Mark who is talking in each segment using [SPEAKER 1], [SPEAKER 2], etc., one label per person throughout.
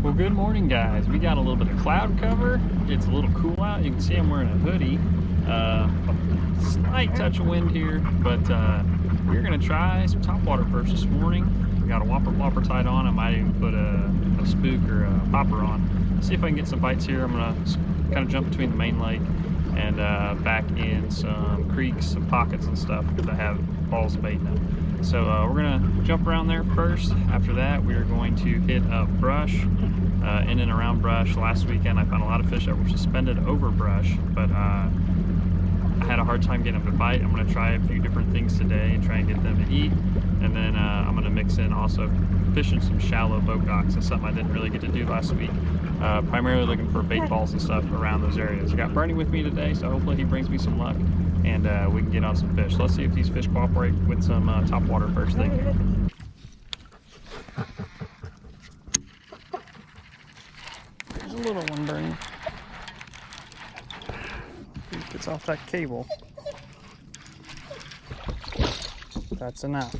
[SPEAKER 1] Well, good morning, guys. We got a little bit of cloud cover. It's a little cool out. You can see I'm wearing a hoodie. A slight touch of wind here, but we're gonna try some topwater first this morning. We got a whopper tied on. I might even put a spook or a popper on. See if I can get some bites here. I'm gonna kind of jump between the main lake and back in some creeks, some pockets and stuff that have balls of bait in them. So we're gonna jump around there first. After that, we are going to hit up brush, in and around brush. Last weekend, I found a lot of fish that were suspended over brush, but I had a hard time getting them to bite. I'm gonna try a few different things today and try and get them to eat. And then I'm gonna mix in also fishing some shallow boat docks. That's something I didn't really get to do last week. Primarily looking for bait balls and stuff around those areas. I got Bernie with me today, so hopefully he brings me some luck and we can get on some fish. So let's see if these fish cooperate with some topwater first thing here. There's a little one, Bernie. He gets off that cable. That's enough.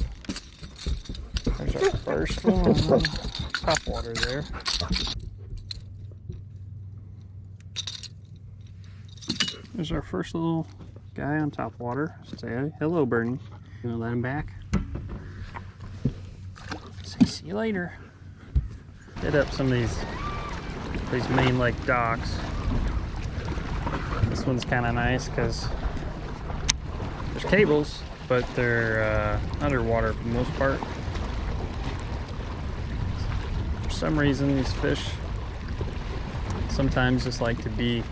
[SPEAKER 1] There's our first one on topwater there. There's our first little guy on topwater. Say hello, Bernie. You wanna let him back? Say see you later. Hit up some of these main lake docks. This one's kind of nice because there's cables, but they're underwater for the most part. For some reason, these fish sometimes just like to be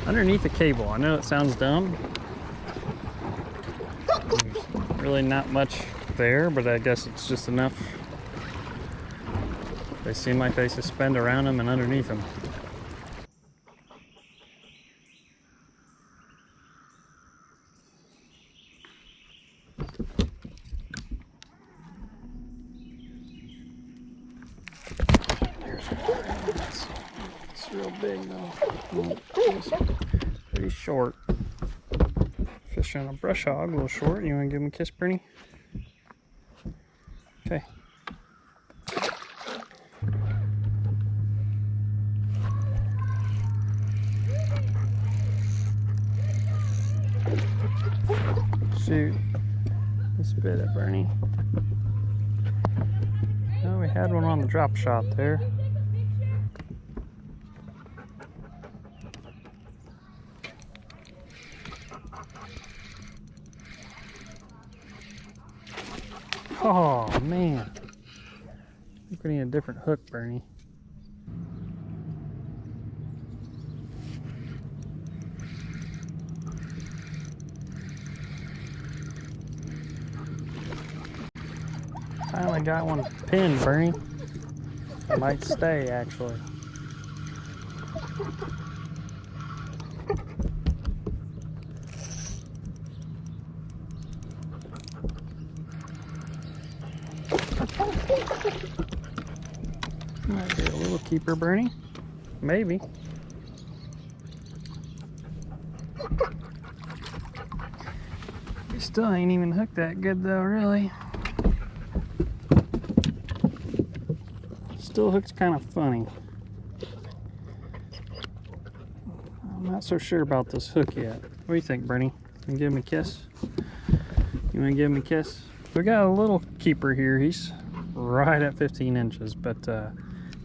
[SPEAKER 1] underneath the cable. I know it sounds dumb. There's really not much there, but I guess it's just enough. They seem like they suspend around them and underneath them. There's one. It's real big though. It's pretty short. Fish on a brush hog, a little short. You want to give him a kiss, Bernie? Okay. Shoot. He spit it, Bernie. Oh, we had one on the drop shot there. Oh man, I'm putting a different hook, Bernie. Finally got one pinned, Bernie. It might stay actually. Might be a little keeper, Bernie. Maybe. He still ain't even hooked that good though, really. Still hook's kind of funny. I'm not so sure about this hook yet. What do you think, Bernie? You give him a kiss? You want to give him a kiss? We got a little keeper here. He's right at 15 inches, but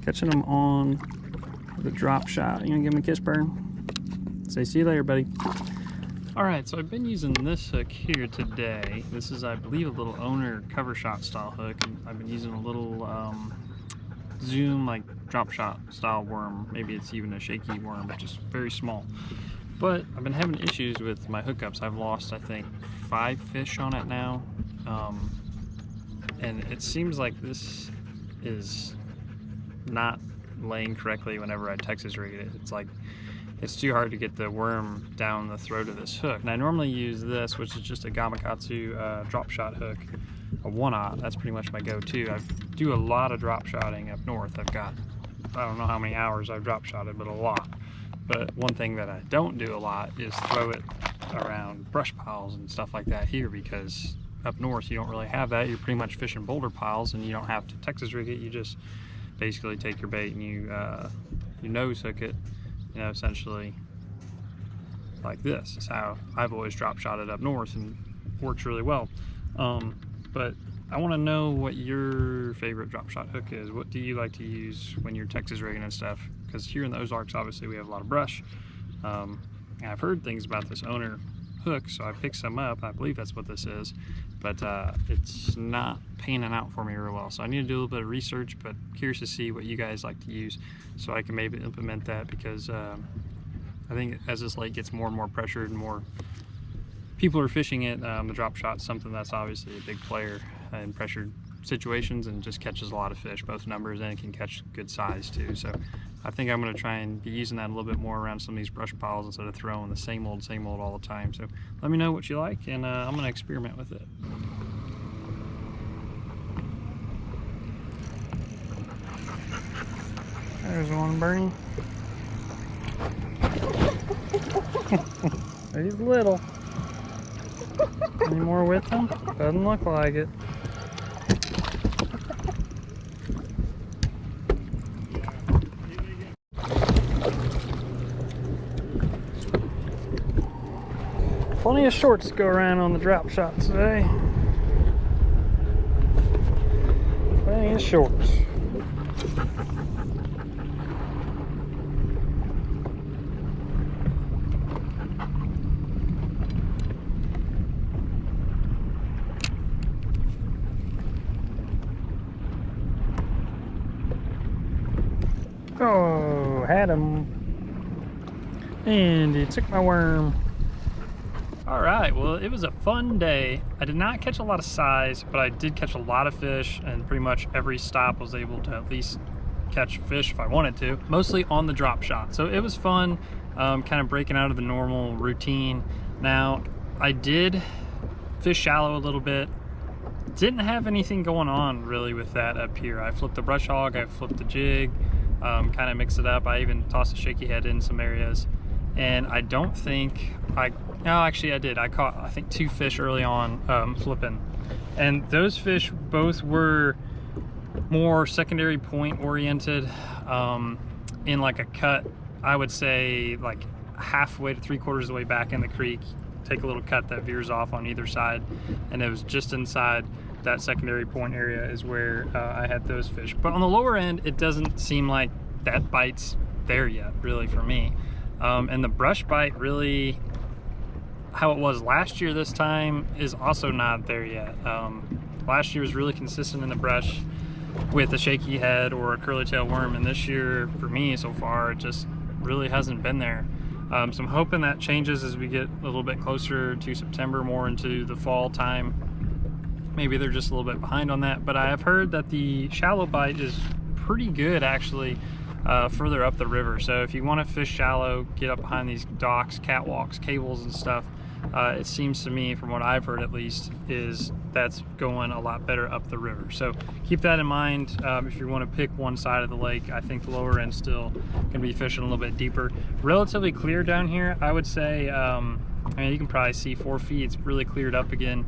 [SPEAKER 1] catching him on the drop shot. You want to give him a kiss, Bern? Say see you later, buddy. All right, so I've been using this hook here today. This is, I believe, a little owner cover shot style hook. I've been using a little zoom, like drop shot style worm. Maybe it's even a shaky worm, just very small. But I've been having issues with my hookups. I've lost, I think, 5 fish on it now. And it seems like this is not laying correctly whenever I Texas rig it. It's like, it's too hard to get the worm down the throat of this hook. And I normally use this, which is just a Gamakatsu drop shot hook, a 1/0. That's pretty much my go-to. I do a lot of drop shotting up north. I've got, I don't know how many hours I've drop shotted, but a lot. But one thing that I don't do a lot is throw it around brush piles and stuff like that here, because up north you don't really have that. You're pretty much fishing boulder piles and you don't have to Texas rig it. You just basically take your bait and you nose hook it, you know, essentially like this. Is how I've always drop shot it up north, and works really well. But I want to know what your favorite drop shot hook is. What do you like to use when you're Texas rigging and stuff? Because here in the Ozarks, obviously, we have a lot of brush. And I've heard things about this owner hook, so I picked some up. I believe that's what this is, but it's not panning out for me real well. So I need to do a little bit of research, but curious to see what you guys like to use so I can maybe implement that, because I think as this lake gets more and more pressured and more people are fishing it, the drop shot's something that's obviously a big player in pressured situations and just catches a lot of fish, both numbers, and it can catch good size too. So I think I'm going to try and be using that a little bit more around some of these brush piles instead of throwing the same old all the time. So let me know what you like, and I'm going to experiment with it. There's one, Bernie. He's little. Any more with him? Doesn't look like it. Plenty of shorts to go around on the drop shot today. Plenty of shorts. Oh, had him. And he took my worm. All right, well, it was a fun day. I did not catch a lot of size, but I did catch a lot of fish, and pretty much every stop was able to at least catch fish if I wanted to, mostly on the drop shot. So it was fun, kind of breaking out of the normal routine. Now, I did fish shallow a little bit. Didn't have anything going on really with that up here. I flipped the brush hog, I flipped the jig, kind of mixed it up. I even tossed a shaky head in some areas. And I don't think no, actually I did. I caught, I think, 2 fish early on flipping. And those fish both were more secondary point oriented, in like a cut, I would say like halfway to 3/4 of the way back in the creek. Take a little cut that veers off on either side. And it was just inside that secondary point area is where I had those fish. But on the lower end, it doesn't seem like that bite's there yet, really, for me. And the brush bite, really how it was last year this time, is also not there yet. Last year was really consistent in the brush with a shaky head or a curly tail worm, and this year for me so far it just really hasn't been there. So I'm hoping that changes as we get a little bit closer to September, more into the fall time. Maybe they're just a little bit behind on that, but I have heard that the shallow bite is pretty good actually further up the river. So if you want to fish shallow, get up behind these docks, catwalks, cables and stuff, it seems to me, from what I've heard at least, is that's going a lot better up the river. So keep that in mind if you want to pick one side of the lake. I think the lower end still can be fishing a little bit deeper. Relatively clear down here, I would say. I mean, you can probably see 4 feet. It's really cleared up again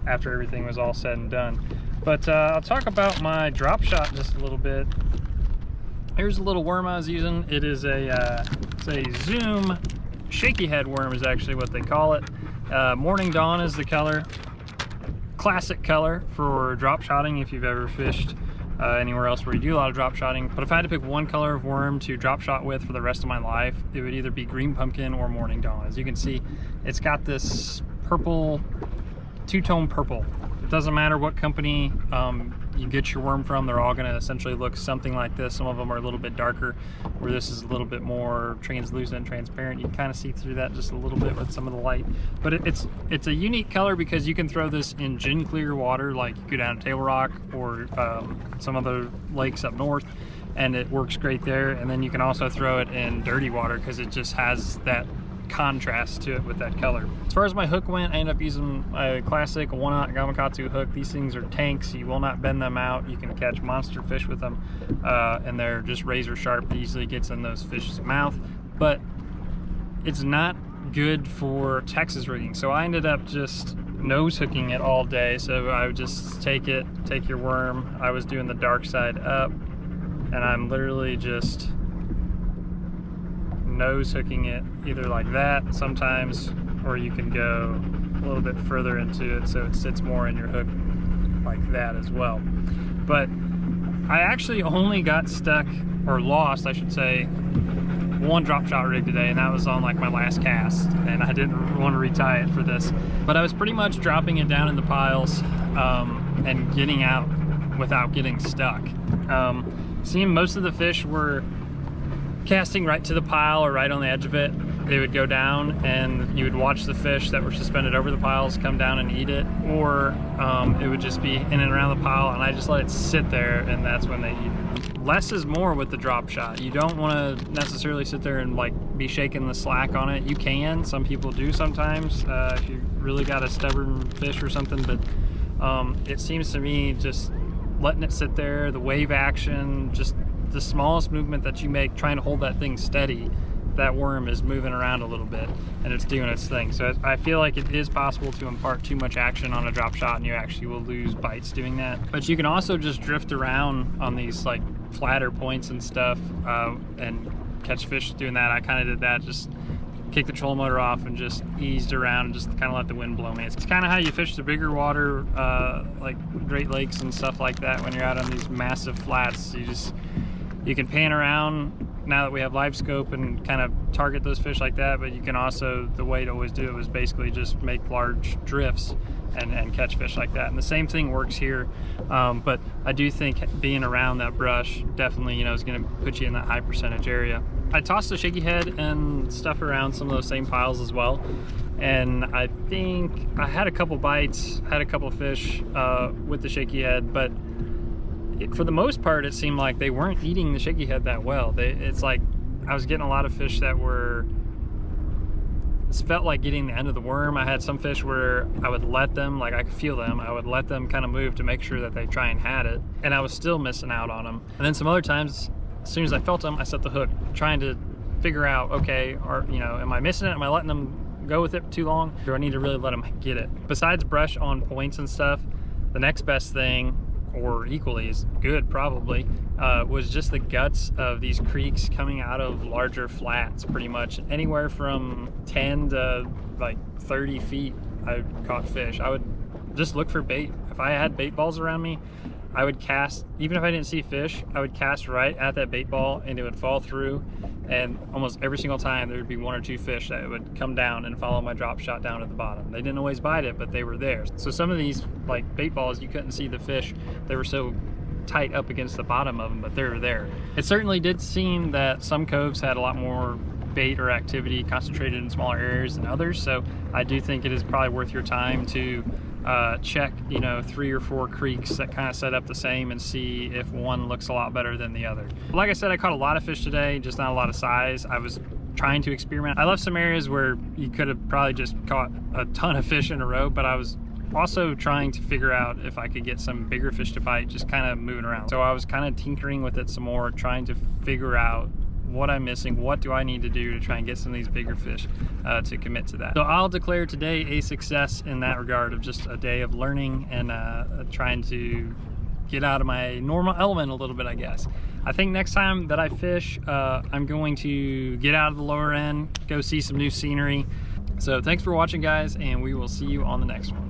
[SPEAKER 1] after everything was all said and done. But I'll talk about my drop shot just a little bit. Here's a little worm I was using. It is it's a Zoom shaky head worm is actually what they call it. Morning Dawn is the color. Classic color for drop shotting if you've ever fished anywhere else where you do a lot of drop shotting. But if I had to pick one color of worm to drop shot with for the rest of my life, it would either be green pumpkin or Morning Dawn. As you can see, it's got this purple, two-tone purple. It doesn't matter what company you get your worm from, they're all going to essentially look something like this. Some of them are a little bit darker, where this is a little bit more translucent, transparent. You can kind of see through that just a little bit with some of the light. But it's a unique color because you can throw this in gin clear water, like you go down to Table Rock or some other lakes up north, and it works great there. And then you can also throw it in dirty water because it just has that contrast to it with that color. As far as my hook went, I ended up using a classic 1/0 Gamakatsu hook. These things are tanks. You will not bend them out. You can catch monster fish with them, and they're just razor sharp. It easily gets in those fish's mouth, but it's not good for Texas rigging. So I ended up just nose hooking it all day. So I would just take your worm. I was doing the dark side up, and I'm literally just nose hooking it either like that sometimes, or you can go a little bit further into it so it sits more in your hook like that as well. But I actually only got stuck, or lost I should say, one drop shot rig today, and that was on like my last cast, and I didn't want to retie it for this. But I was pretty much dropping it down in the piles and getting out without getting stuck. Seeing most of the fish were casting right to the pile or right on the edge of it. They would go down and you would watch the fish that were suspended over the piles come down and eat it, or it would just be in and around the pile, and I just let it sit there, and that's when they eat it. Less is more with the drop shot. You don't want to necessarily sit there and like be shaking the slack on it. You can, some people do sometimes, if you really got a stubborn fish or something, but it seems to me just letting it sit there, the wave action, just the smallest movement that you make trying to hold that thing steady, that worm is moving around a little bit and it's doing its thing. So I feel like it is possible to impart too much action on a drop shot and you actually will lose bites doing that. But you can also just drift around on these like flatter points and stuff and catch fish doing that. I kind of did that, just kick the trolling motor off and just eased around and just kind of let the wind blow me. It's kind of how you fish the bigger water, like Great Lakes and stuff like that. When you're out on these massive flats, you can pan around now that we have live scope and kind of target those fish like that, but you can also, the way to always do it was basically just make large drifts and catch fish like that. And the same thing works here, but I do think being around that brush definitely, you know, is going to put you in that high percentage area. I tossed the shaky head and stuff around some of those same piles as well, and I think I had a couple bites, had a couple fish with the shaky head, but for the most part it seemed like they weren't eating the shaky head that well. It's like I was getting a lot of fish that were, it felt like getting the end of the worm. I had some fish where I would let them, like I could feel them, I would let them kind of move to make sure that they try and had it, and I was still missing out on them. And then some other times, as soon as I felt them, I set the hook, trying to figure out, okay, you know, am I missing it? Am I letting them go with it too long? Do I need to really let them get it? Besides brush on points and stuff, the next best thing, or equally as good probably, was just the guts of these creeks coming out of larger flats. Pretty much anywhere from 10 to like 30 feet I caught fish. I would just look for bait. If I had bait balls around me, I would cast, even if I didn't see fish, I would cast right at that bait ball and it would fall through, and almost every single time there would be one or two fish that would come down and follow my drop shot down at the bottom. They didn't always bite it, but they were there. So some of these like bait balls, you couldn't see the fish. They were so tight up against the bottom of them, but they were there. It certainly did seem that some coves had a lot more bait or activity concentrated in smaller areas than others, so I do think it is probably worth your time to check, you know, 3 or 4 creeks that kind of set up the same and see if one looks a lot better than the other. Like I said, I caught a lot of fish today, just not a lot of size. I was trying to experiment. I love some areas where you could have probably just caught a ton of fish in a row, but I was also trying to figure out if I could get some bigger fish to bite, just kind of moving around. So I was kind of tinkering with it some more, trying to figure out what I'm missing, what do I need to do to try and get some of these bigger fish to commit to that. So I'll declare today a success in that regard, of just a day of learning and trying to get out of my normal element a little bit, I guess. I think next time that I fish, I'm going to get out of the lower end, go see some new scenery. So thanks for watching, guys, and we will see you on the next one.